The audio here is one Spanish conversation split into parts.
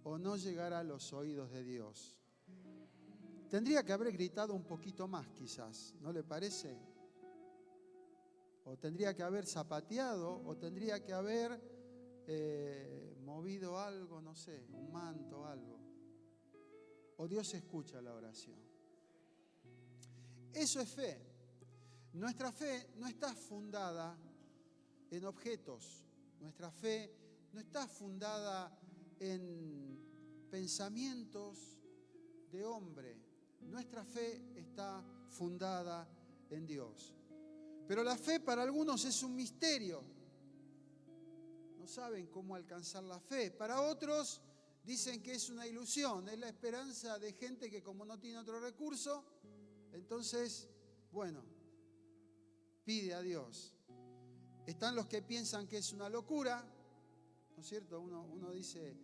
o no llegará a los oídos de Dios. Tendría que haber gritado un poquito más, quizás, ¿no le parece? O tendría que haber zapateado, o tendría que haber movido algo, no sé, un manto, algo. O Dios escucha la oración. Eso es fe. Nuestra fe no está fundada en objetos. Nuestra fe no está fundada en pensamientos de hombre. Nuestra fe está fundada en Dios. Pero la fe para algunos es un misterio. No saben cómo alcanzar la fe. Para otros dicen que es una ilusión. Es la esperanza de gente que como no tiene otro recurso, entonces, bueno, pide a Dios. Están los que piensan que es una locura, ¿no es cierto? Uno dice,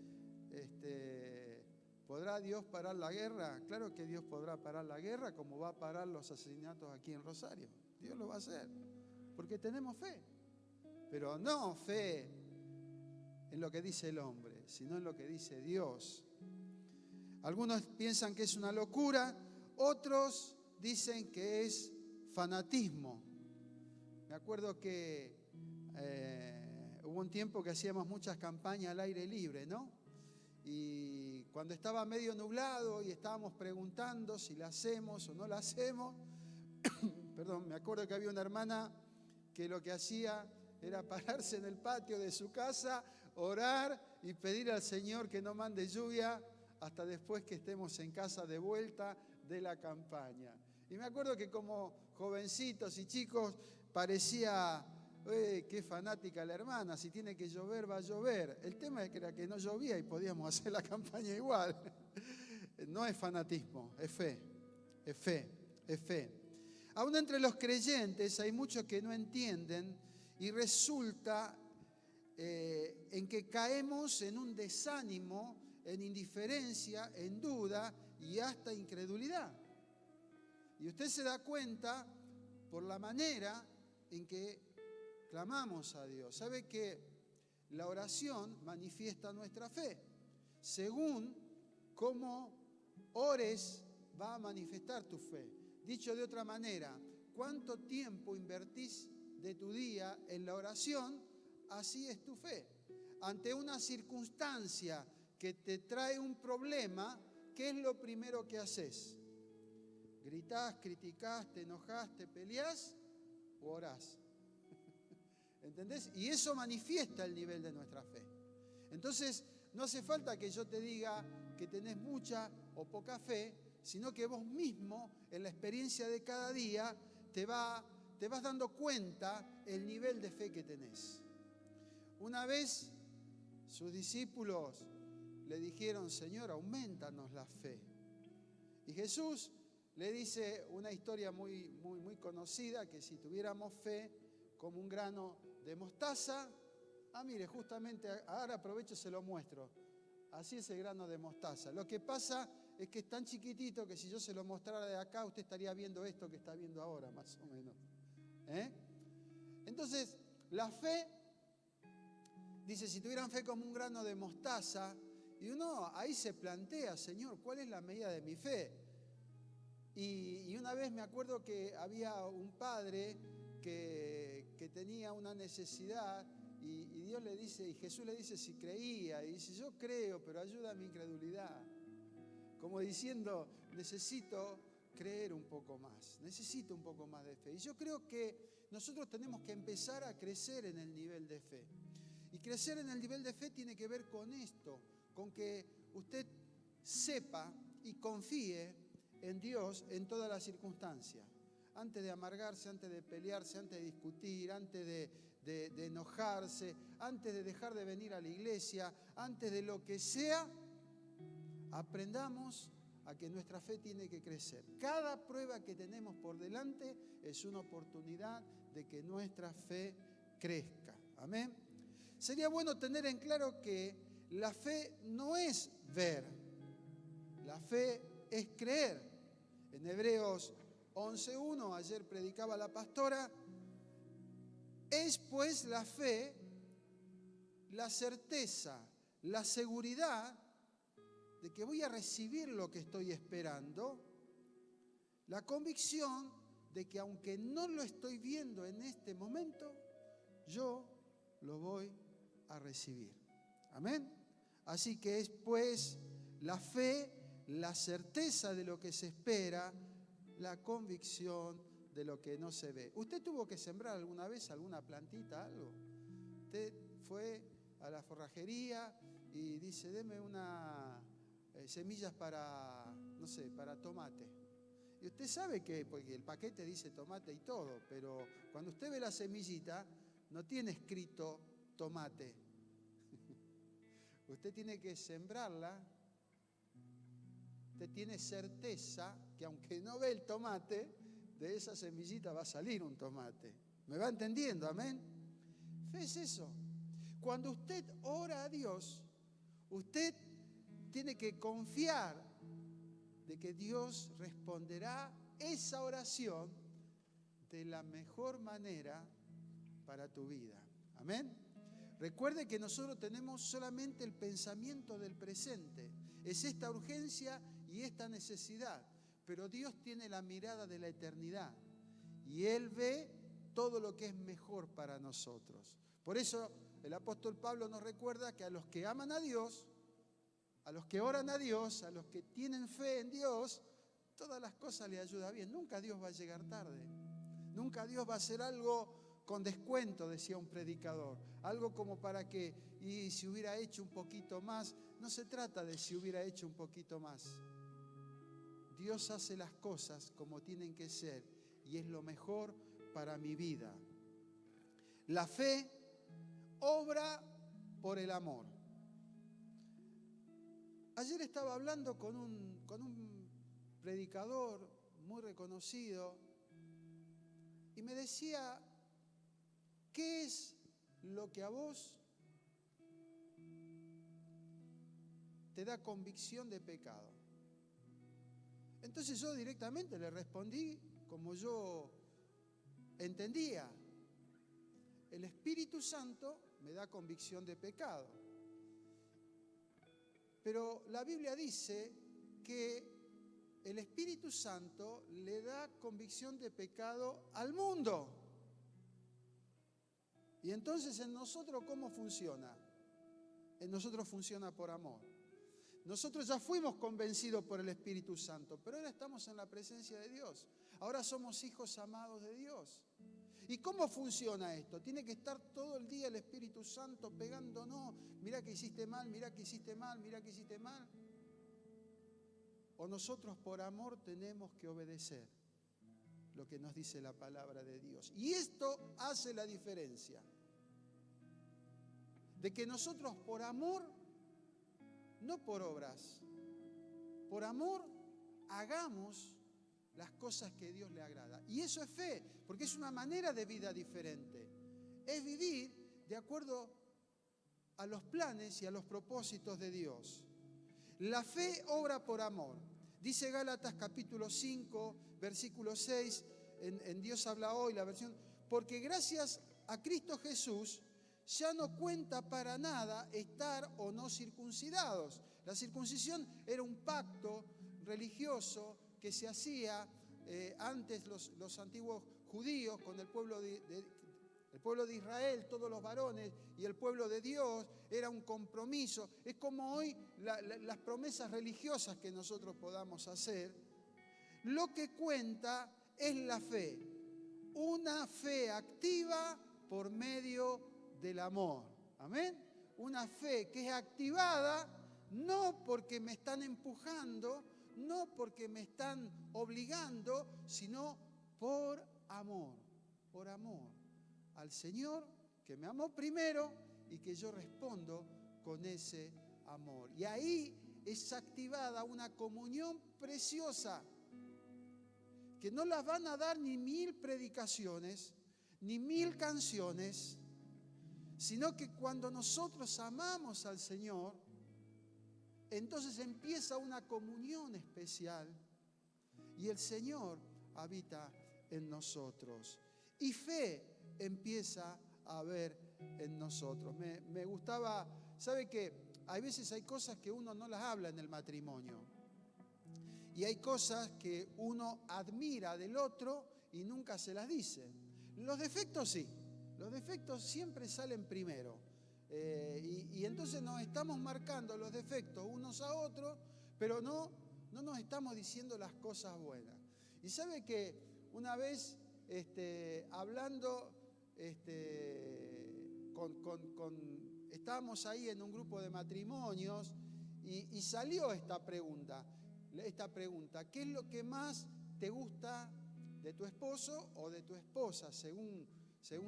¿podrá Dios parar la guerra? Claro que Dios podrá parar la guerra, como va a parar los asesinatos aquí en Rosario. Dios lo va a hacer, porque tenemos fe. Pero no fe en lo que dice el hombre, sino en lo que dice Dios. Algunos piensan que es una locura, otros dicen que es fanatismo. Me acuerdo que hubo un tiempo que hacíamos muchas campañas al aire libre, ¿no? Y cuando estaba medio nublado y estábamos preguntando si la hacemos o no la hacemos, perdón, me acuerdo que había una hermana que lo que hacía era pararse en el patio de su casa, orar y pedir al Señor que no mande lluvia hasta después que estemos en casa de vuelta de la campaña. Y me acuerdo que como jovencitos y chicos parecía, qué fanática la hermana, si tiene que llover va a llover. El tema era que no llovía y podíamos hacer la campaña igual. No es fanatismo, es fe, es fe, es fe. Aún entre los creyentes hay muchos que no entienden y resulta en que caemos en un desánimo, en indiferencia, en duda y hasta incredulidad. Y usted se da cuenta por la manera en que clamamos a Dios. ¿Sabe que la oración manifiesta nuestra fe? Según cómo ores, va a manifestar tu fe. Dicho de otra manera, ¿cuánto tiempo invertís de tu día en la oración? Así es tu fe. Ante una circunstancia que te trae un problema, ¿qué es lo primero que haces? ¿Gritás, criticás, te enojás, te peleás o orás? ¿Entendés? Y eso manifiesta el nivel de nuestra fe. Entonces, no hace falta que yo te diga que tenés mucha o poca fe, sino que vos mismo, en la experiencia de cada día, te vas dando cuenta el nivel de fe que tenés. Una vez, sus discípulos le dijeron, Señor, aumentanos la fe. Y Jesús le dice una historia muy conocida, que si tuviéramos fe como un grano de mostaza, mire, justamente ahora aprovecho y se lo muestro. Así es el grano de mostaza. Lo que pasa es que es tan chiquitito que si yo se lo mostrara de acá, usted estaría viendo esto que está viendo ahora, más o menos. Entonces, la fe, dice, si tuvieran fe como un grano de mostaza, y uno ahí se plantea, Señor, ¿cuál es la medida de mi fe? Y una vez me acuerdo que había un padre que tenía una necesidad y Dios le dice, y Jesús le dice si creía, y dice, yo creo, pero ayuda a mi incredulidad. Como diciendo, necesito creer un poco más, necesito un poco más de fe. Y yo creo que nosotros tenemos que empezar a crecer en el nivel de fe. Y crecer en el nivel de fe tiene que ver con esto, con que usted sepa y confíe en Dios en todas las circunstancias. Antes de amargarse, antes de pelearse, antes de discutir, antes de enojarse, antes de dejar de venir a la iglesia, antes de lo que sea, aprendamos a que nuestra fe tiene que crecer. Cada prueba que tenemos por delante es una oportunidad de que nuestra fe crezca. Amén. Sería bueno tener en claro que la fe no es ver, la fe es creer. En Hebreos 11:1, ayer predicaba la pastora, es pues la fe, la certeza, la seguridad de que voy a recibir lo que estoy esperando, la convicción de que aunque no lo estoy viendo en este momento, yo lo voy a recibir. Amén. Así que es pues la fe, la certeza de lo que se espera, la convicción de lo que no se ve. ¿Usted tuvo que sembrar alguna vez alguna plantita, algo? Usted fue a la forrajería y dice, deme unas semillas para, no sé, para tomate. Y usted sabe que, porque el paquete dice tomate y todo, pero cuando usted ve la semillita, no tiene escrito tomate. Usted tiene que sembrarla. Usted tiene certeza que aunque no ve el tomate, de esa semillita va a salir un tomate. ¿Me va entendiendo? Amén. Fe es eso. Cuando usted ora a Dios, usted tiene que confiar de que Dios responderá esa oración de la mejor manera para tu vida. Amén. Recuerde que nosotros tenemos solamente el pensamiento del presente. Es esta urgencia y esta necesidad. Pero Dios tiene la mirada de la eternidad. Y Él ve todo lo que es mejor para nosotros. Por eso el apóstol Pablo nos recuerda que a los que aman a Dios, a los que oran a Dios, a los que tienen fe en Dios, todas las cosas le ayudan bien. Nunca Dios va a llegar tarde. Nunca Dios va a hacer algo con descuento, decía un predicador. Algo como para que, y si hubiera hecho un poquito más. No se trata de si hubiera hecho un poquito más. Dios hace las cosas como tienen que ser y es lo mejor para mi vida. La fe obra por el amor. Ayer estaba hablando con un predicador muy reconocido y me decía, ¿qué es lo que a vos te da convicción de pecado? Entonces yo directamente le respondí como yo entendía. El Espíritu Santo me da convicción de pecado. Pero la Biblia dice que el Espíritu Santo le da convicción de pecado al mundo. Y entonces en nosotros, ¿cómo funciona? En nosotros funciona por amor. Nosotros ya fuimos convencidos por el Espíritu Santo, pero ahora estamos en la presencia de Dios. Ahora somos hijos amados de Dios. ¿Y cómo funciona esto? Tiene que estar todo el día el Espíritu Santo pegándonos. Mirá que hiciste mal, mirá que hiciste mal, mirá que hiciste mal. O nosotros por amor tenemos que obedecer lo que nos dice la palabra de Dios. Y esto hace la diferencia. De que nosotros por amor, no por obras, por amor hagamos las cosas que a Dios le agrada. Y eso es fe, porque es una manera de vida diferente. Es vivir de acuerdo a los planes y a los propósitos de Dios. La fe obra por amor. Dice Gálatas capítulo 5, versículo 6, en Dios habla hoy, la versión, porque gracias a Cristo Jesús ya no cuenta para nada estar o no circuncidados. La circuncisión era un pacto religioso que se hacía antes los antiguos judíos con el pueblo de Israel, todos los varones y el pueblo de Dios. Era un compromiso. Es como hoy las promesas religiosas que nosotros podamos hacer. Lo que cuenta es la fe. Una fe activa por medio del amor. Amén. Una fe que es activada no porque me están empujando, no porque me están obligando, sino por amor al Señor que me amó primero y que yo respondo con ese amor. Y ahí es activada una comunión preciosa que no las van a dar ni 1000 predicaciones, ni 1000 canciones, sino que cuando nosotros amamos al Señor, entonces empieza una comunión especial y el Señor habita en nosotros. Y fe empieza a haber en nosotros. Me gustaba, ¿sabe qué? hay veces hay cosas que uno no las habla en el matrimonio. Y hay cosas que uno admira del otro y nunca se las dice. Los defectos sí, los defectos siempre salen primero. Y entonces nos estamos marcando los defectos unos a otros, pero no nos estamos diciendo las cosas buenas. Y sabe que una vez hablando estábamos ahí en un grupo de matrimonios y salió esta pregunta, ¿qué es lo que más te gusta de tu esposo o de tu esposa, según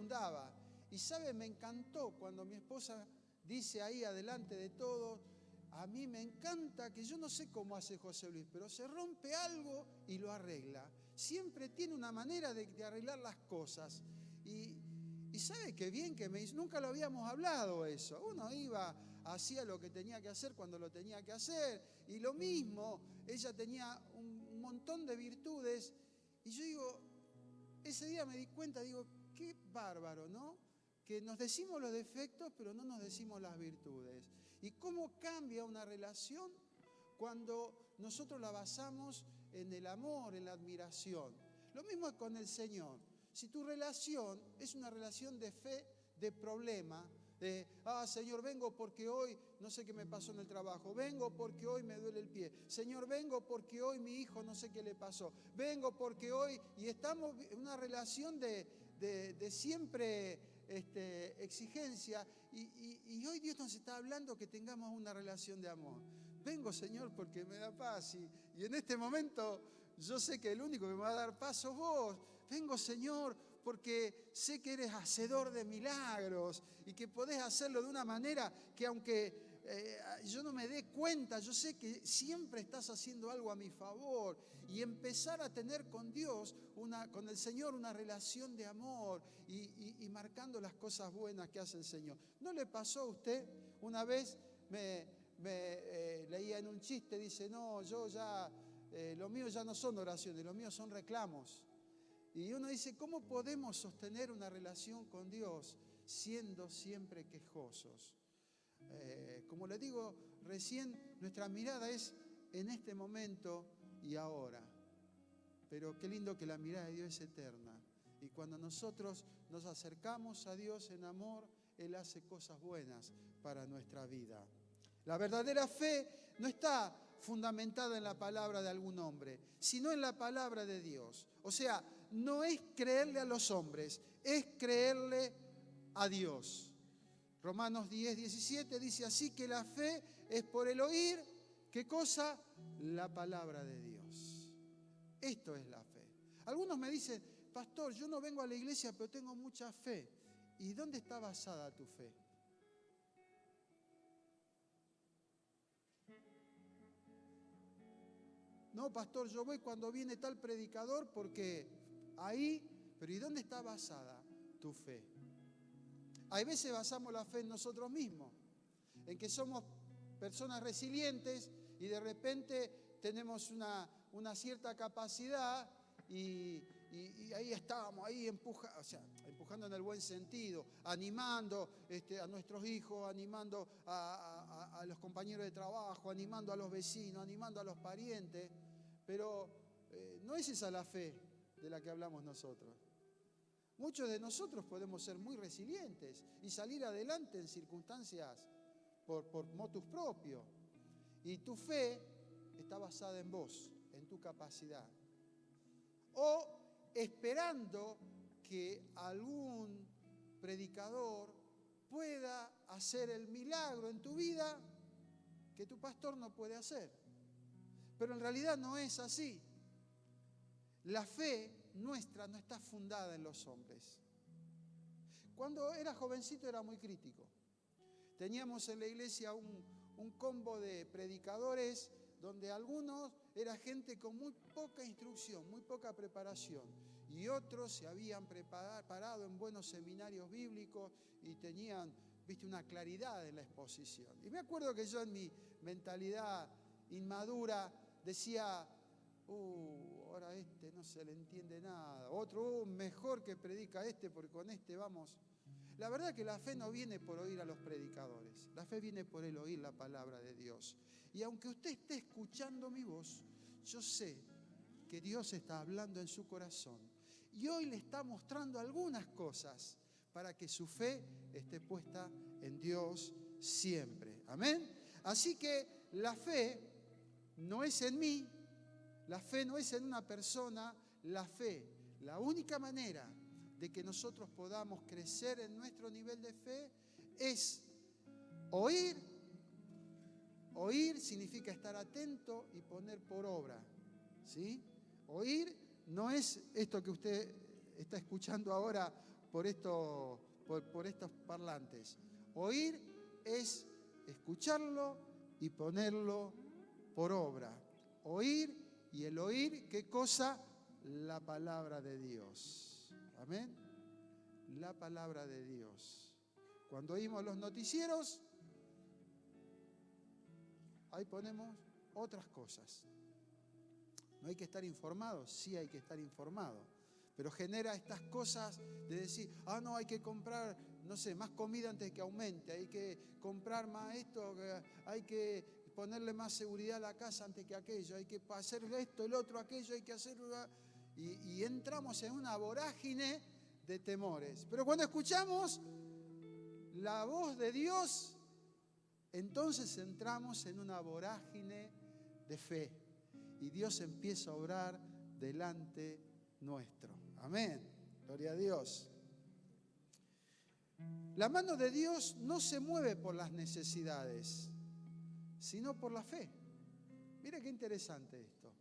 daba? Y sabe, me encantó cuando mi esposa dice ahí adelante de todos, a mí me encanta que yo no sé cómo hace José Luis, pero se rompe algo y lo arregla. Siempre tiene una manera de arreglar las cosas. Y sabe qué bien que me hizo, nunca lo habíamos hablado eso. Uno iba, hacía lo que tenía que hacer cuando lo tenía que hacer. Y lo mismo, ella tenía un montón de virtudes. Y yo digo, ese día me di cuenta, digo, qué bárbaro, ¿no? Que nos decimos los defectos, pero no nos decimos las virtudes. ¿Y cómo cambia una relación cuando nosotros la basamos en el amor, en la admiración? Lo mismo es con el Señor. Si tu relación es una relación de fe, de problema, de, Señor, vengo porque hoy no sé qué me pasó en el trabajo, vengo porque hoy me duele el pie, Señor, vengo porque hoy mi hijo no sé qué le pasó, vengo porque hoy, y estamos en una relación de siempre exigencia, y hoy Dios nos está hablando que tengamos una relación de amor. Vengo, Señor, porque me da paz, y en este momento yo sé que el único que me va a dar paz sos vos. Vengo, Señor, porque sé que eres hacedor de milagros y que podés hacerlo de una manera que aunque yo no me dé cuenta, yo sé que siempre estás haciendo algo a mi favor. Y empezar a tener con Dios, con el Señor, una relación de amor y marcando las cosas buenas que hace el Señor. ¿No le pasó a usted? Una vez me leía en un chiste, dice, no, yo ya, lo mío ya no son oraciones, lo mío son reclamos. Y uno dice, ¿cómo podemos sostener una relación con Dios siendo siempre quejosos? Como le digo recién, nuestra mirada es en este momento y ahora. Pero qué lindo que la mirada de Dios es eterna. Y cuando nosotros nos acercamos a Dios en amor, Él hace cosas buenas para nuestra vida. La verdadera fe no está fundamentada en la palabra de algún hombre, sino en la palabra de Dios. O sea, no es creerle a los hombres, es creerle a Dios. Romanos 10:17 dice, así que la fe es por el oír, ¿qué cosa? La palabra de Dios. Esto es la fe. Algunos me dicen, pastor, yo no vengo a la iglesia, pero tengo mucha fe. ¿Y dónde está basada tu fe? No, pastor, yo voy cuando viene tal predicador porque ahí, pero ¿y dónde está basada tu fe? Hay veces basamos la fe en nosotros mismos, en que somos personas resilientes y de repente tenemos una cierta capacidad y ahí estamos, ahí empujando en el buen sentido, animando a nuestros hijos, animando a los compañeros de trabajo, animando a los vecinos, animando a los parientes, pero no es esa la fe de la que hablamos nosotros. Muchos de nosotros podemos ser muy resilientes y salir adelante en circunstancias por motus propio. Y tu fe está basada en vos, en tu capacidad. O esperando que algún predicador pueda hacer el milagro en tu vida que tu pastor no puede hacer. Pero en realidad no es así. La fe nuestra no está fundada en los hombres. Cuando era jovencito era muy crítico. Teníamos en la iglesia un combo de predicadores donde algunos era gente con muy poca instrucción, muy poca preparación, y otros se habían preparado en buenos seminarios bíblicos y tenían, una claridad en la exposición. Y me acuerdo que yo en mi mentalidad inmadura decía, ahora no se le entiende nada. Otro, mejor que predica porque con vamos. La verdad que la fe no viene por oír a los predicadores, la fe viene por el oír la palabra de Dios. Y aunque usted esté escuchando mi voz, yo sé que Dios está hablando en su corazón. Y hoy le está mostrando algunas cosas para que su fe esté puesta en Dios siempre. Amén. Así que la fe no es en mí, la fe no es en una persona, la fe, la única manera de que nosotros podamos crecer en nuestro nivel de fe es oír. Oír significa estar atento y poner por obra, ¿sí? Oír no es esto que usted está escuchando ahora por estos parlantes. Oír es escucharlo y ponerlo por obra. Oír, y el oír, ¿qué cosa? La palabra de Dios. Amén. La palabra de Dios. Cuando oímos los noticieros, ahí ponemos otras cosas. ¿No hay que estar informado? Sí hay que estar informado. Pero genera estas cosas de decir, no, hay que comprar, no sé, más comida antes que aumente, hay que comprar más esto, hay que ponerle más seguridad a la casa antes que aquello, hay que hacer esto, el otro, aquello, hay que hacerlo. Y entramos en una vorágine de temores. Pero cuando escuchamos la voz de Dios, entonces entramos en una vorágine de fe. Y Dios empieza a obrar delante nuestro. Amén. Gloria a Dios. La mano de Dios no se mueve por las necesidades, sino por la fe. Mire qué interesante esto.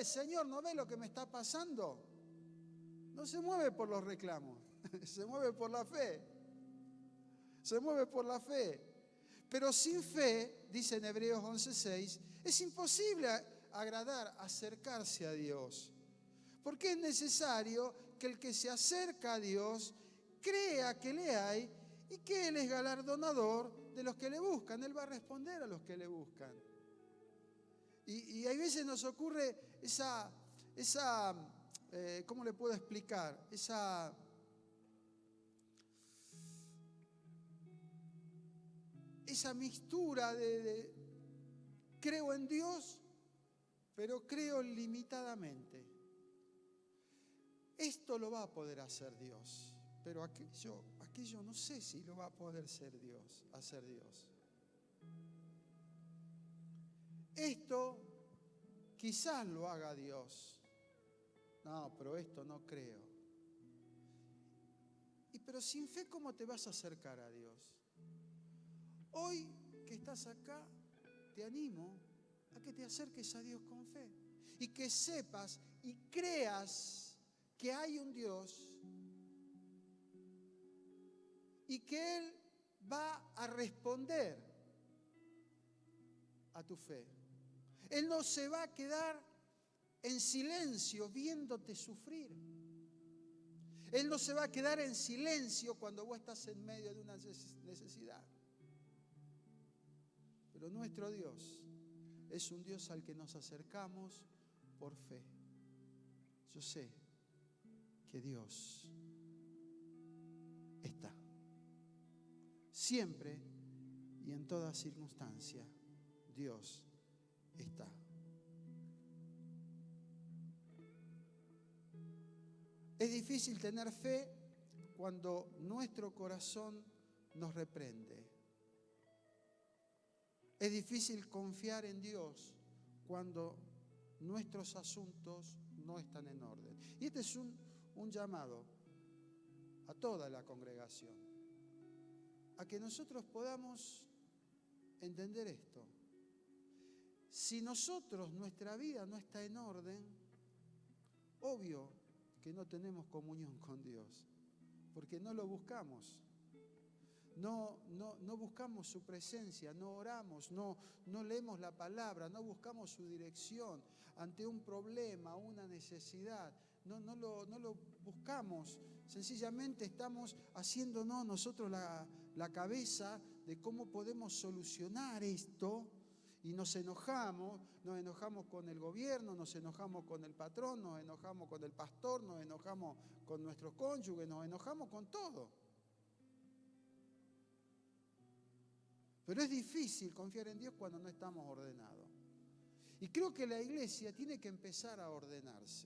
Señor, ¿no ve lo que me está pasando? No se mueve por los reclamos, se mueve por la fe. Se mueve por la fe. Pero sin fe, dice en Hebreos 11:6, es imposible agradar, acercarse a Dios. Porque es necesario que el que se acerca a Dios crea que le hay y que Él es galardonador de los que le buscan. Él va a responder a los que le buscan. Y hay veces nos ocurre esa ¿cómo le puedo explicar? Esa mixtura de creo en Dios, pero creo limitadamente. Esto lo va a poder hacer Dios, pero aquello no sé si lo va a poder hacer Dios. Esto quizás lo haga Dios. No, pero esto no creo. Pero sin fe, ¿cómo te vas a acercar a Dios? Hoy que estás acá, te animo a que te acerques a Dios con fe y que sepas y creas que hay un Dios y que Él va a responder a tu fe. Él no se va a quedar en silencio viéndote sufrir. Él no se va a quedar en silencio cuando vos estás en medio de una necesidad. Pero nuestro Dios es un Dios al que nos acercamos por fe. Yo sé que Dios está. Siempre y en toda circunstancia, Dios está. Es difícil tener fe cuando nuestro corazón nos reprende. Es difícil confiar en Dios cuando nuestros asuntos no están en orden. Y este es un llamado a toda la congregación, a que nosotros podamos entender esto. Si nuestra vida no está en orden, obvio que no tenemos comunión con Dios, porque no lo buscamos. No buscamos su presencia, no oramos, no leemos la palabra, no buscamos su dirección ante un problema, una necesidad. No lo buscamos, sencillamente estamos haciéndonos nosotros la cabeza de cómo podemos solucionar esto y nos enojamos con el gobierno, nos enojamos con el patrón, nos enojamos con el pastor, nos enojamos con nuestros cónyuges, nos enojamos con todo. Pero es difícil confiar en Dios cuando no estamos ordenados. Y creo que la iglesia tiene que empezar a ordenarse.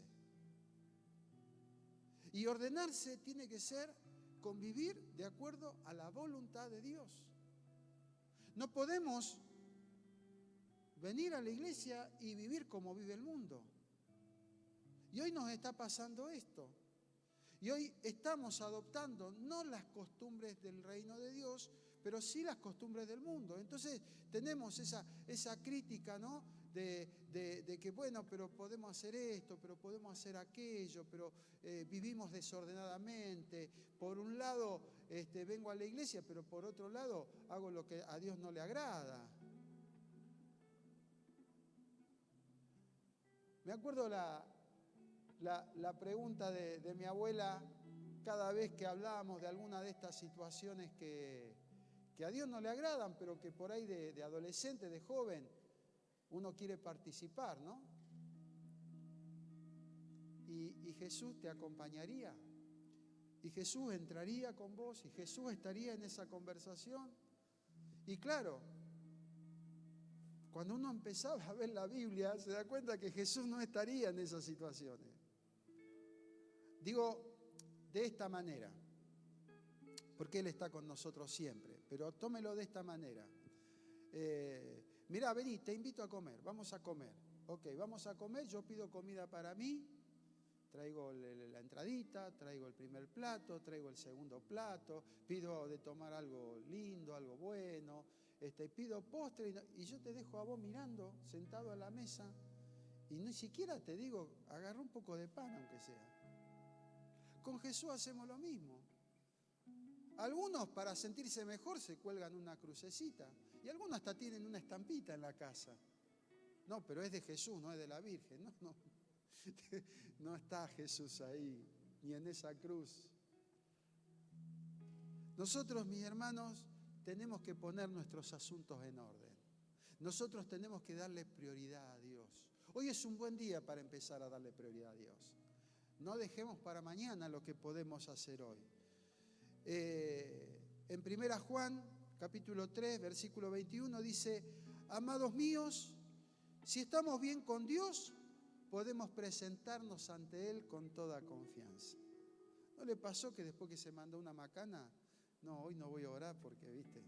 Y ordenarse tiene que ser convivir de acuerdo a la voluntad de Dios. No podemos venir a la iglesia y vivir como vive el mundo. Y hoy nos está pasando esto. Y hoy estamos adoptando no las costumbres del reino de Dios, pero sí las costumbres del mundo. Entonces tenemos esa crítica, ¿no? De que, bueno, pero podemos hacer esto, pero podemos hacer aquello, pero vivimos desordenadamente. Por un lado vengo a la iglesia, pero por otro lado hago lo que a Dios no le agrada. Me acuerdo la pregunta de mi abuela cada vez que hablábamos de alguna de estas situaciones que a Dios no le agradan, pero que por ahí de adolescente, de joven, uno quiere participar, ¿no? Y Jesús te acompañaría, y Jesús entraría con vos, y Jesús estaría en esa conversación. Y claro, cuando uno empezaba a ver la Biblia, se da cuenta que Jesús no estaría en esas situaciones. Digo de esta manera, porque Él está con nosotros siempre, pero tómelo de esta manera. Mirá, vení, te invito a comer, vamos a comer. Ok, vamos a comer, yo pido comida para mí, traigo la entradita, traigo el primer plato, traigo el segundo plato, pido de tomar algo lindo, algo bueno, pido postre y yo te dejo a vos mirando, sentado a la mesa, y ni siquiera te digo, agarra un poco de pan aunque sea. Con Jesús hacemos lo mismo. Algunos para sentirse mejor se cuelgan una crucecita y algunos hasta tienen una estampita en la casa. No, pero es de Jesús, no es de la Virgen. No, no está Jesús ahí, ni en esa cruz. Nosotros, mis hermanos, tenemos que poner nuestros asuntos en orden. Nosotros tenemos que darle prioridad a Dios. Hoy es un buen día para empezar a darle prioridad a Dios. No dejemos para mañana lo que podemos hacer hoy. En 1 Juan, capítulo 3, versículo 21, dice: amados míos, si estamos bien con Dios, podemos presentarnos ante Él con toda confianza. ¿No le pasó que después que se mandó una macana, no, hoy no voy a orar porque, viste,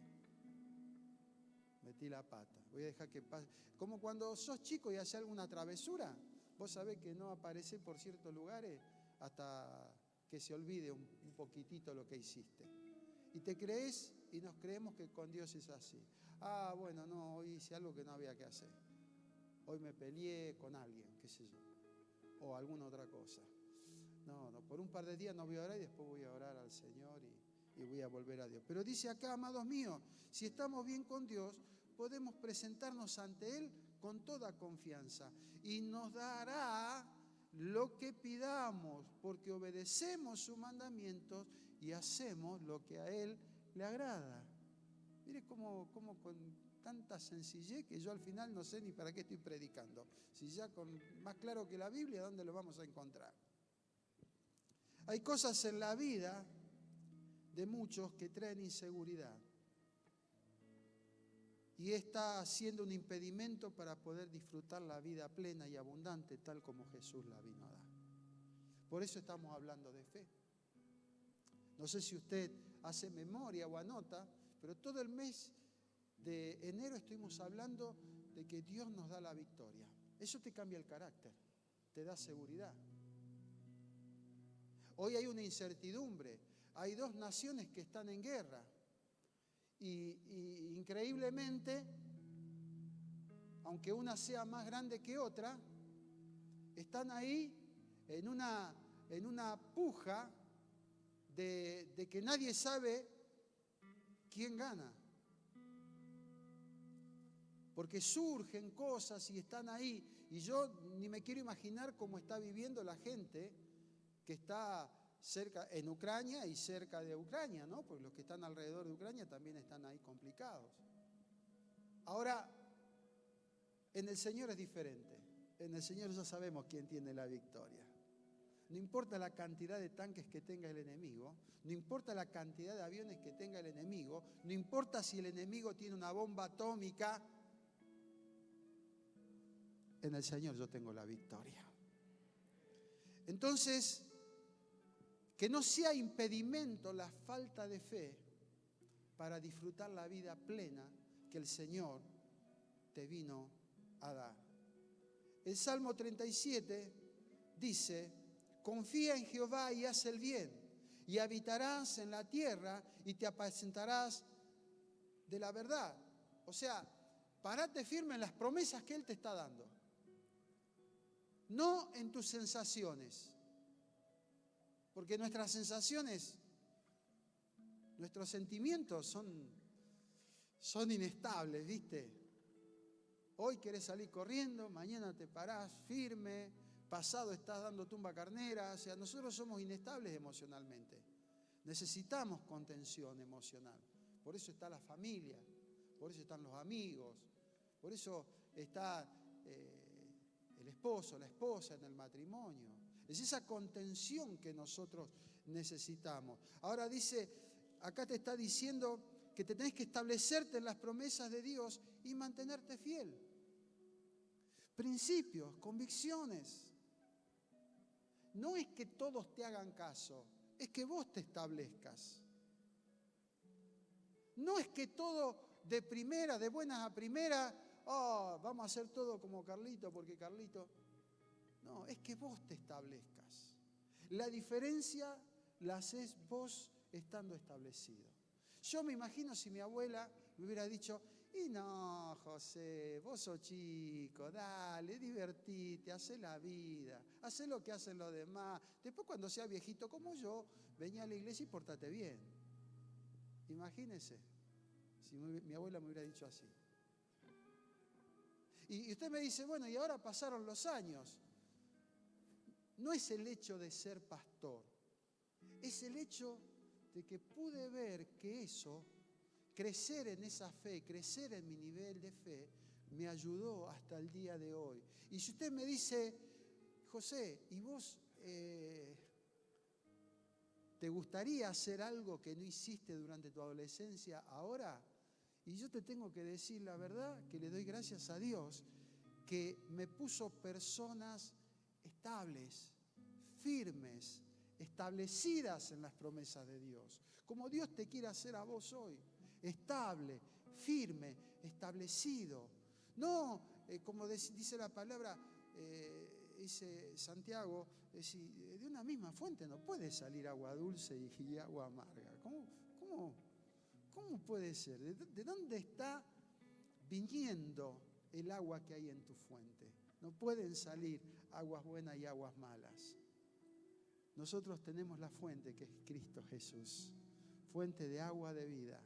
metí la pata, voy a dejar que pase? Como cuando sos chico y haces alguna travesura, vos sabés que no aparecés por ciertos lugares hasta que se olvide un poquitito lo que hiciste. Y te crees y nos creemos que con Dios es así. Ah, bueno, no, hoy hice algo que no había que hacer. Hoy me peleé con alguien, qué sé yo, o alguna otra cosa. No, por un par de días no voy a orar y después voy a orar al Señor y voy a volver a Dios. Pero dice acá, amados míos, si estamos bien con Dios, podemos presentarnos ante Él con toda confianza y nos dará lo que pidamos, porque obedecemos sus mandamientos y hacemos lo que a Él le agrada. Mire cómo con tanta sencillez que yo al final no sé ni para qué estoy predicando. Si ya con más claro que la Biblia, ¿dónde lo vamos a encontrar? Hay cosas en la vida de muchos que traen inseguridad. Y está siendo un impedimento para poder disfrutar la vida plena y abundante tal como Jesús la vino a dar. Por eso estamos hablando de fe. No sé si usted hace memoria o anota, pero todo el mes de enero estuvimos hablando de que Dios nos da la victoria. Eso te cambia el carácter, te da seguridad. Hoy hay una incertidumbre, hay dos naciones que están en guerra. Y increíblemente, aunque una sea más grande que otra, están ahí en una puja de que nadie sabe quién gana. Porque surgen cosas y están ahí. Y yo ni me quiero imaginar cómo está viviendo la gente que está cerca, en Ucrania y cerca de Ucrania, ¿no? Porque los que están alrededor de Ucrania también están ahí complicados. Ahora, en el Señor es diferente. En el Señor ya sabemos quién tiene la victoria. No importa la cantidad de tanques que tenga el enemigo, no importa la cantidad de aviones que tenga el enemigo, enemigo, no importa si el enemigo tiene una bomba atómica, en el Señor yo tengo la victoria. Entonces, que no sea impedimento la falta de fe para disfrutar la vida plena que el Señor te vino a dar. El Salmo 37 dice: confía en Jehová y haz el bien, y habitarás en la tierra y te apacentarás de la verdad. O sea, parate firme en las promesas que Él te está dando. No en tus sensaciones, porque nuestras sensaciones, nuestros sentimientos son inestables, ¿viste? Hoy querés salir corriendo, mañana te parás firme, pasado estás dando tumba carnera. O sea, nosotros somos inestables emocionalmente. Necesitamos contención emocional. Por eso está la familia, por eso están los amigos, por eso está el esposo, la esposa en el matrimonio. Es esa contención que nosotros necesitamos. Ahora dice, acá te está diciendo que te tenés que establecerte en las promesas de Dios y mantenerte fiel. Principios, convicciones. No es que todos te hagan caso, es que vos te establezcas. No es que todo de primera, de buenas a primera, vamos a hacer todo como Carlito, porque Carlito... No, es que vos te establezcas. La diferencia la haces vos estando establecido. Yo me imagino si mi abuela me hubiera dicho, y no, José, vos sos chico, dale, divertite, hacé la vida, hacé lo que hacen los demás. Después cuando seas viejito como yo, venía a la iglesia y pórtate bien. Imagínese si mi abuela me hubiera dicho así. Y usted me dice, bueno, y ahora pasaron los años. No es el hecho de ser pastor, es el hecho de que pude ver que eso, crecer en esa fe, crecer en mi nivel de fe, me ayudó hasta el día de hoy. Y si usted me dice, José, ¿y vos te gustaría hacer algo que no hiciste durante tu adolescencia ahora? Y yo te tengo que decir la verdad, que le doy gracias a Dios, que me puso personas estables, firmes, establecidas en las promesas de Dios. Como Dios te quiere hacer a vos hoy, estable, firme, establecido. No, como dice la palabra, dice Santiago, de una misma fuente no puede salir agua dulce y agua amarga. ¿Cómo puede ser? ¿De dónde está viniendo el agua que hay en tu fuente? No pueden salir aguas buenas y aguas malas. Nosotros tenemos la fuente que es Cristo Jesús, fuente de agua de vida.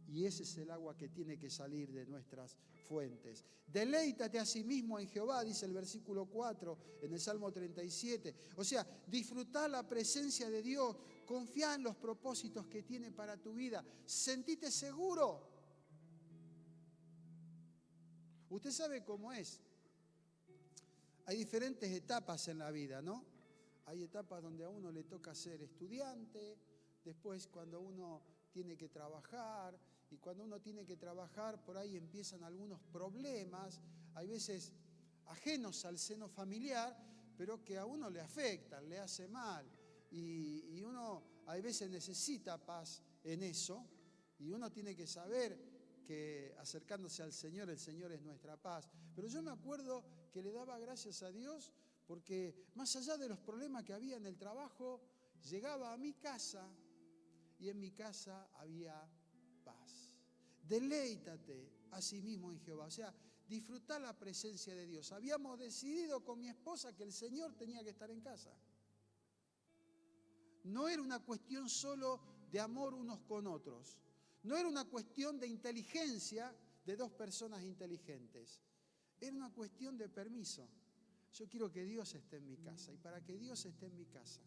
Y ese es el agua que tiene que salir de nuestras fuentes. Deleítate a sí mismo en Jehová, dice el versículo 4 en el Salmo 37. O sea, disfrutar la presencia de Dios, confía en los propósitos que tiene para tu vida, sentite seguro. Usted sabe cómo es. Hay diferentes etapas en la vida, ¿no? Hay etapas donde a uno le toca ser estudiante, después cuando uno tiene que trabajar, y cuando uno tiene que trabajar por ahí empiezan algunos problemas, hay veces ajenos al seno familiar, pero que a uno le afectan, le hace mal, y uno a veces necesita paz en eso, y uno tiene que saber que acercándose al Señor, el Señor es nuestra paz. Pero yo me acuerdo que le daba gracias a Dios porque más allá de los problemas que había en el trabajo, llegaba a mi casa y en mi casa había paz. Deleítate a sí mismo en Jehová, o sea, disfrutar la presencia de Dios. Habíamos decidido con mi esposa que el Señor tenía que estar en casa. No era una cuestión solo de amor unos con otros. No era una cuestión de inteligencia de dos personas inteligentes. Era una cuestión de permiso. Yo quiero que Dios esté en mi casa. Y para que Dios esté en mi casa,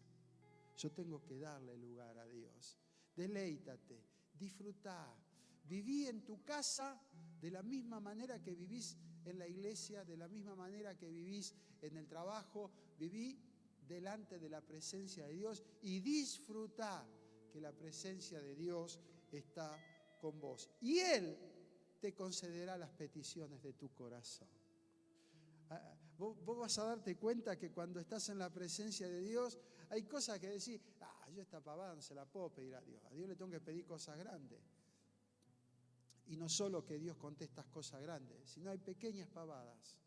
yo tengo que darle lugar a Dios. Deleítate, disfrutá. Viví en tu casa de la misma manera que vivís en la iglesia, de la misma manera que vivís en el trabajo. Viví delante de la presencia de Dios y disfrutá que la presencia de Dios está con vos y Él te concederá las peticiones de tu corazón. Vos vas a darte cuenta que cuando estás en la presencia de Dios, hay cosas que decís, yo esta pavada no se la puedo pedir a Dios le tengo que pedir cosas grandes. Y no solo que Dios contesta cosas grandes, sino hay pequeñas pavadas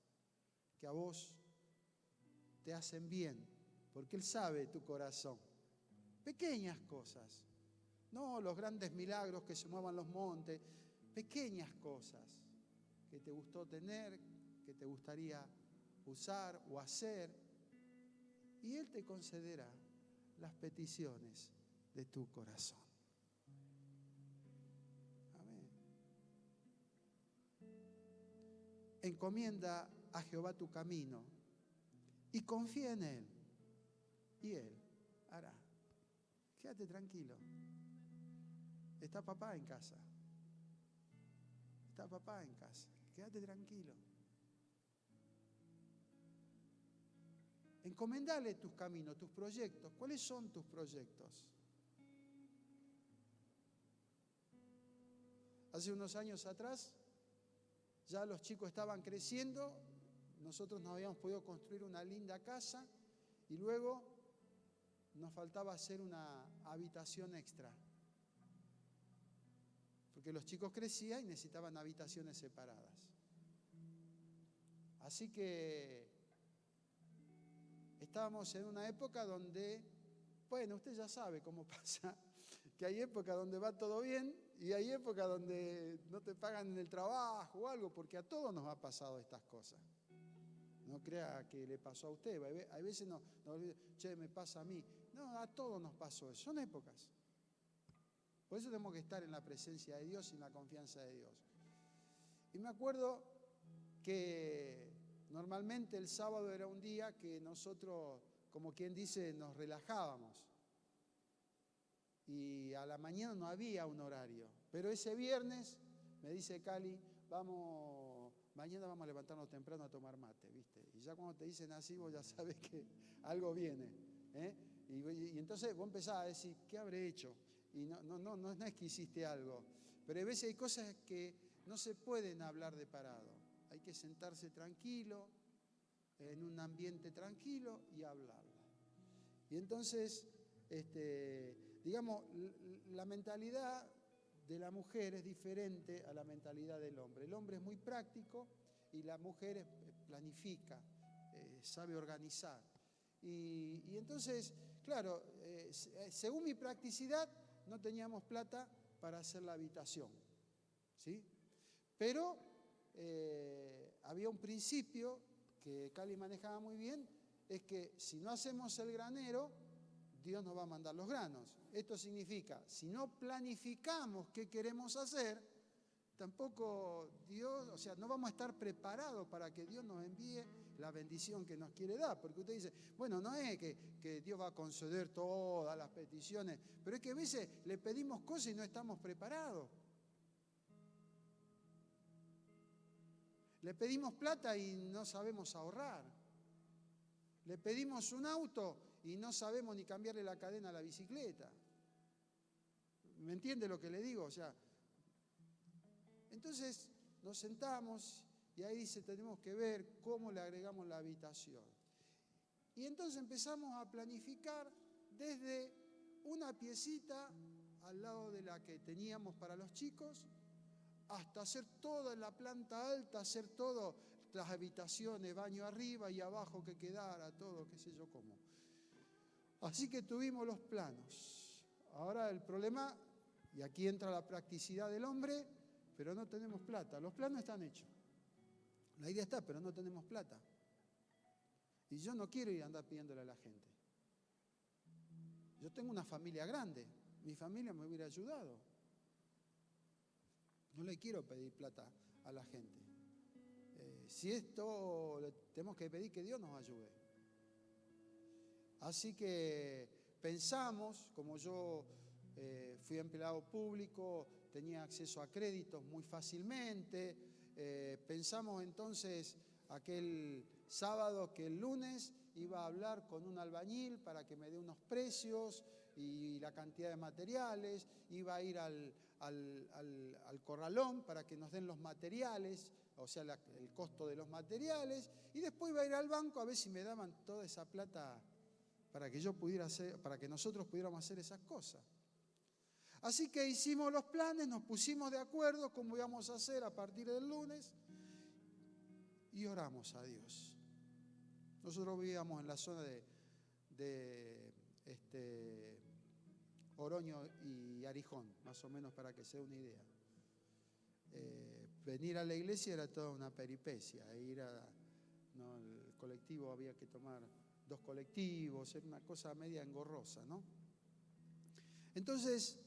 que a vos te hacen bien, porque Él sabe tu corazón. Pequeñas cosas, no los grandes milagros que se muevan los montes, pequeñas cosas que te gustó tener, que te gustaría usar o hacer, y Él te concederá las peticiones de tu corazón. Amén. Encomienda a Jehová tu camino y confía en Él, y Él hará. Quédate tranquilo. Está papá en casa. Está papá en casa. Quédate tranquilo. Encomendale tus caminos, tus proyectos. ¿Cuáles son tus proyectos? Hace unos años atrás, ya los chicos estaban creciendo, nosotros no habíamos podido construir una linda casa y luego nos faltaba hacer una habitación extra. Porque los chicos crecían y necesitaban habitaciones separadas. Así que estábamos en una época donde, bueno, usted ya sabe cómo pasa, que hay épocas donde va todo bien y hay épocas donde no te pagan en el trabajo o algo, porque a todos nos ha pasado estas cosas. No crea que le pasó a usted, a veces no, me pasa a mí. No, a todos nos pasó eso, son épocas. Por eso tenemos que estar en la presencia de Dios y en la confianza de Dios. Y me acuerdo que normalmente el sábado era un día que nosotros, como quien dice, nos relajábamos. Y a la mañana no había un horario. Pero ese viernes me dice Cali, mañana vamos a levantarnos temprano a tomar mate, ¿viste? Y ya cuando te dicen así, vos ya sabes que algo viene, ¿eh? Y entonces vos empezás a decir, ¿qué habré hecho? Y no es que hiciste algo. Pero a veces hay cosas que no se pueden hablar de parado. Hay que sentarse tranquilo, en un ambiente tranquilo y hablarla. Y entonces, digamos, la mentalidad de la mujer es diferente a la mentalidad del hombre. El hombre es muy práctico y la mujer planifica, sabe organizar. Y entonces, claro, según mi practicidad, no teníamos plata para hacer la habitación, ¿sí? Pero había un principio que Cali manejaba muy bien, es que si no hacemos el granero, Dios nos va a mandar los granos. Esto significa, si no planificamos qué queremos hacer, tampoco Dios, o sea, no vamos a estar preparados para que Dios nos envíe la bendición que nos quiere dar. Porque usted dice, bueno, no es que Dios va a conceder todas las peticiones, pero es que a veces le pedimos cosas y no estamos preparados. Le pedimos plata y no sabemos ahorrar. Le pedimos un auto y no sabemos ni cambiarle la cadena a la bicicleta. ¿Me entiende lo que le digo? O sea, entonces nos sentamos y ahí dice, tenemos que ver cómo le agregamos la habitación. Y entonces empezamos a planificar desde una piecita al lado de la que teníamos para los chicos, hasta hacer toda la planta alta, hacer todas las habitaciones, baño arriba y abajo que quedara, todo, qué sé yo cómo. Así que tuvimos los planos. Ahora el problema, y aquí entra la practicidad del hombre, pero no tenemos plata. Los planos están hechos. La idea está, pero no tenemos plata. Y yo no quiero ir a andar pidiéndole a la gente. Yo tengo una familia grande. Mi familia me hubiera ayudado. No le quiero pedir plata a la gente. Si esto, tenemos que pedir que Dios nos ayude. Así que pensamos, como yo fui empleado público, tenía acceso a créditos muy fácilmente, pensamos entonces aquel sábado que el lunes iba a hablar con un albañil para que me dé unos precios y la cantidad de materiales, iba a ir a al corralón para que nos den los materiales, o sea, el costo de los materiales, y después iba a ir al banco a ver si me daban toda esa plata para que para que nosotros pudiéramos hacer esas cosas. Así que hicimos los planes, nos pusimos de acuerdo cómo íbamos a hacer a partir del lunes y oramos a Dios. Nosotros vivíamos en la zona de Oroño y Arijón, más o menos para que se dé una idea. Venir a la iglesia era toda una peripecia. El colectivo había que tomar 2 colectivos, era una cosa media engorrosa, ¿no? Entonces,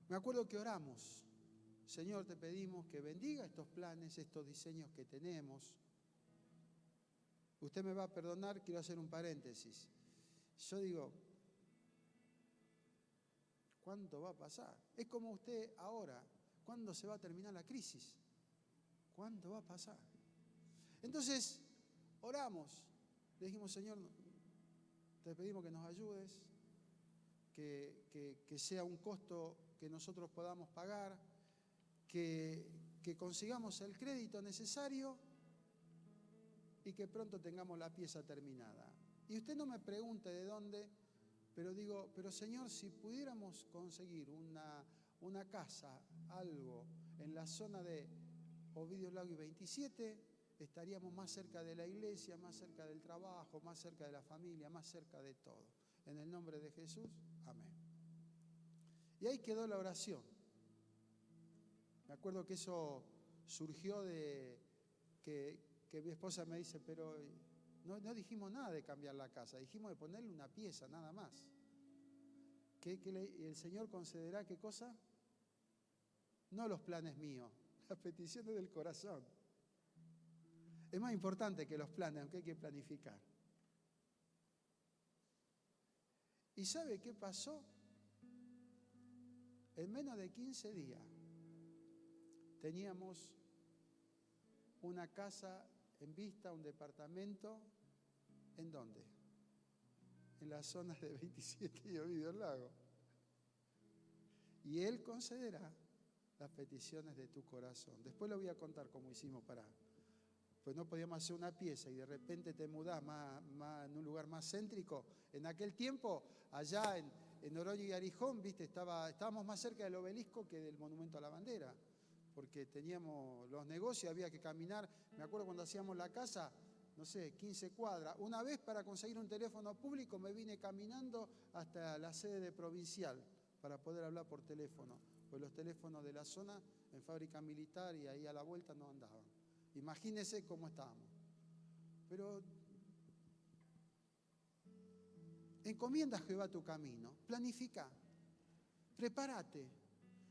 me acuerdo que oramos. Señor, te pedimos que bendiga estos planes, estos diseños que tenemos. Usted me va a perdonar, quiero hacer un paréntesis. Yo digo, ¿cuánto va a pasar? Es como usted ahora, ¿cuándo se va a terminar la crisis? ¿Cuánto va a pasar? Entonces, oramos. Le dijimos, Señor, te pedimos que nos ayudes, que sea un costo que nosotros podamos pagar, que consigamos el crédito necesario y que pronto tengamos la pieza terminada. Y usted no me pregunte de dónde, pero digo, pero Señor, si pudiéramos conseguir una casa, algo, en la zona de Ovidio Lago y 27, estaríamos más cerca de la iglesia, más cerca del trabajo, más cerca de la familia, más cerca de todo. En el nombre de Jesús, amén. Y ahí quedó la oración. Me acuerdo que eso surgió de que mi esposa me dice, pero no dijimos nada de cambiar la casa, dijimos de ponerle una pieza, nada más. ¿El Señor concederá qué cosa? No los planes míos, las peticiones del corazón. Es más importante que los planes, aunque hay que planificar. ¿Y sabe qué pasó? En menos de 15 días teníamos una casa en vista, un departamento. ¿En dónde? En las zonas de 27 y Ovidio Lago. Y Él concederá las peticiones de tu corazón. Después le voy a contar cómo hicimos pues no podíamos hacer una pieza y de repente te mudás más en un lugar más céntrico. En aquel tiempo, allá en Oroño y Arijón, ¿viste? Estábamos más cerca del obelisco que del Monumento a la Bandera, porque teníamos los negocios, había que caminar. Me acuerdo cuando hacíamos la casa, no sé, 15 cuadras. Una vez para conseguir un teléfono público me vine caminando hasta la sede de Provincial para poder hablar por teléfono, pues los teléfonos de la zona en fábrica militar y ahí a la vuelta no andaban. Imagínense cómo estábamos. Pero encomienda a Jehová tu camino, planifica, prepárate,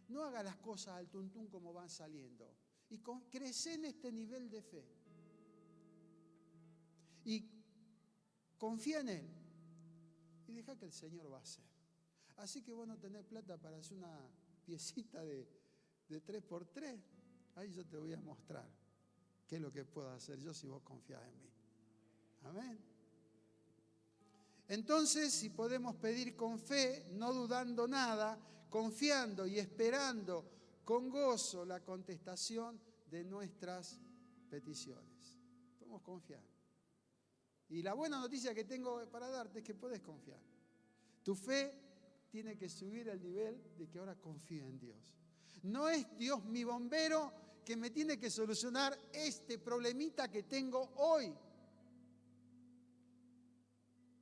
no haga las cosas al tuntún como van saliendo y crece en este nivel de fe y confía en Él y deja que el Señor va a hacer. Así que vos no tenés plata para hacer una piecita de 3x3, ahí yo te voy a mostrar qué es lo que puedo hacer yo si vos confías en mí. Amén. Entonces, si podemos pedir con fe, no dudando nada, confiando y esperando con gozo la contestación de nuestras peticiones. Podemos confiar. Y la buena noticia que tengo para darte es que puedes confiar. Tu fe tiene que subir al nivel de que ahora confío en Dios. No es Dios mi bombero que me tiene que solucionar este problemita que tengo hoy.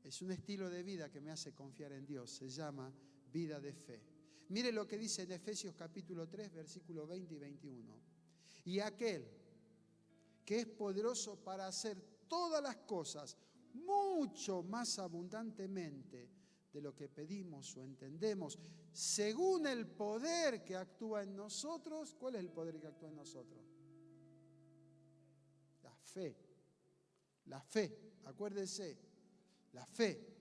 Es un estilo de vida que me hace confiar en Dios. Se llama vida de fe. Mire lo que dice en Efesios capítulo 3, versículos 20 y 21. Y aquel que es poderoso para hacer todas las cosas mucho más abundantemente de lo que pedimos o entendemos, según el poder que actúa en nosotros. ¿Cuál es el poder que actúa en nosotros? La fe. La fe, acuérdese, la fe.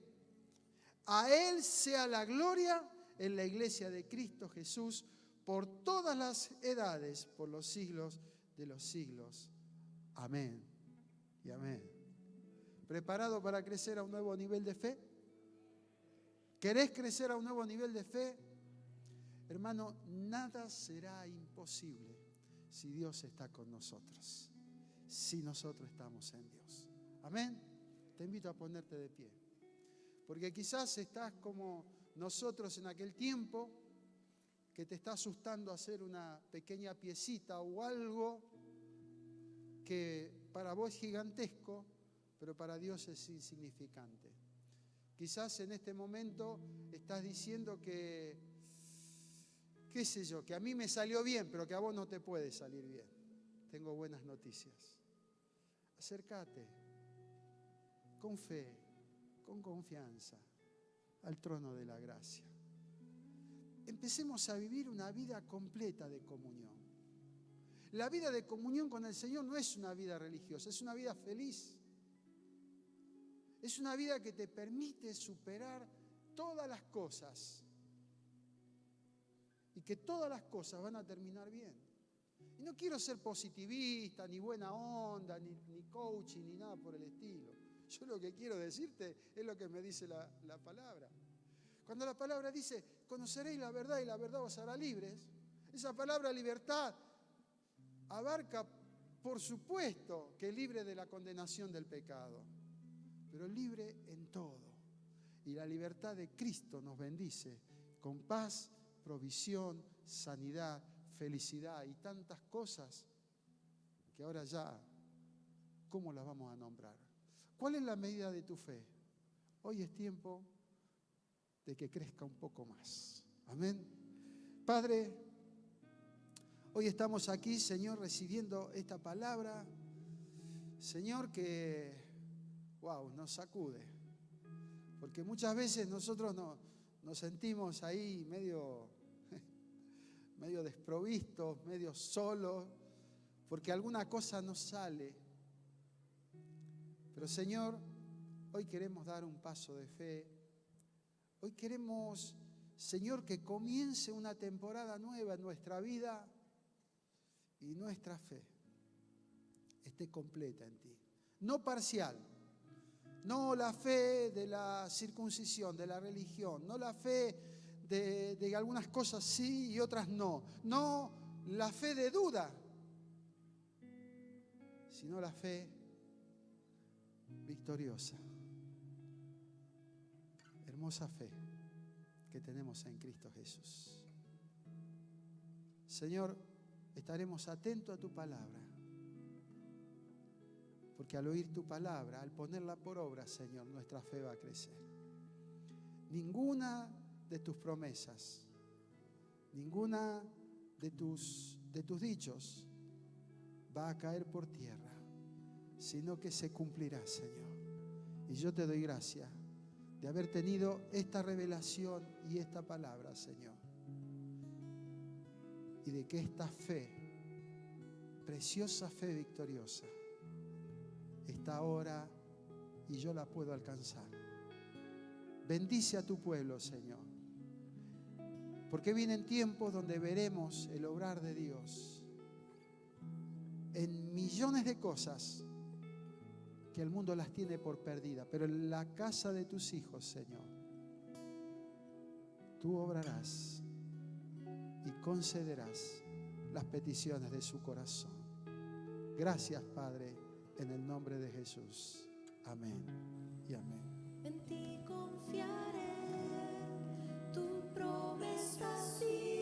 A Él sea la gloria en la iglesia de Cristo Jesús por todas las edades, por los siglos de los siglos. Amén y amén. ¿Preparado para crecer a un nuevo nivel de fe? ¿Querés crecer a un nuevo nivel de fe? Hermano, nada será imposible si Dios está con nosotros, si nosotros estamos en Dios. Amén. Te invito a ponerte de pie, porque quizás estás como nosotros en aquel tiempo, que te está asustando hacer una pequeña piecita o algo que para vos es gigantesco, pero para Dios es insignificante. Quizás en este momento estás diciendo que, qué sé yo, que a mí me salió bien, pero que a vos no te puede salir bien. Tengo buenas noticias. Acércate con fe, con confianza al trono de la gracia. Empecemos a vivir una vida completa de comunión. La vida de comunión con el Señor no es una vida religiosa, es una vida feliz. Es una vida que te permite superar todas las cosas y que todas las cosas van a terminar bien. Y no quiero ser positivista, ni buena onda, ni coaching, ni nada por el estilo. Yo lo que quiero decirte es lo que me dice la palabra. Cuando la palabra dice, conoceréis la verdad y la verdad os hará libres, esa palabra libertad abarca, por supuesto, que libre de la condenación del pecado, pero libre en todo. Y la libertad de Cristo nos bendice con paz, provisión, sanidad, felicidad y tantas cosas que ahora ya, ¿cómo las vamos a nombrar? ¿Cuál es la medida de tu fe? Hoy es tiempo de que crezca un poco más. Amén. Padre, hoy estamos aquí, Señor, recibiendo esta palabra, Señor, que, wow, nos sacude. Porque muchas veces nosotros nos sentimos ahí medio desprovistos, medio solos, porque alguna cosa nos sale. Pero, Señor, hoy queremos dar un paso de fe. Hoy queremos, Señor, que comience una temporada nueva en nuestra vida y nuestra fe esté completa en ti. No parcial, no la fe de la circuncisión, de la religión, no la fe de algunas cosas sí y otras no. No la fe de duda, sino la fe victoriosa. Hermosa fe que tenemos en Cristo Jesús. Señor, estaremos atentos a tu palabra, porque al oír tu palabra, al ponerla por obra, Señor, nuestra fe va a crecer. Ninguna de tus promesas, ninguna de tus dichos va a caer por tierra, sino que se cumplirá, Señor. Y yo te doy gracias de haber tenido esta revelación y esta palabra, Señor. Y de que esta fe, preciosa fe victoriosa, está ahora y yo la puedo alcanzar. Bendice a tu pueblo, Señor. Porque vienen tiempos donde veremos el obrar de Dios en millones de cosas que el mundo las tiene por perdidas, pero en la casa de tus hijos, Señor, tú obrarás y concederás las peticiones de su corazón. Gracias, Padre, en el nombre de Jesús. Amén y amén. En ti confiaré, tu promesa sí.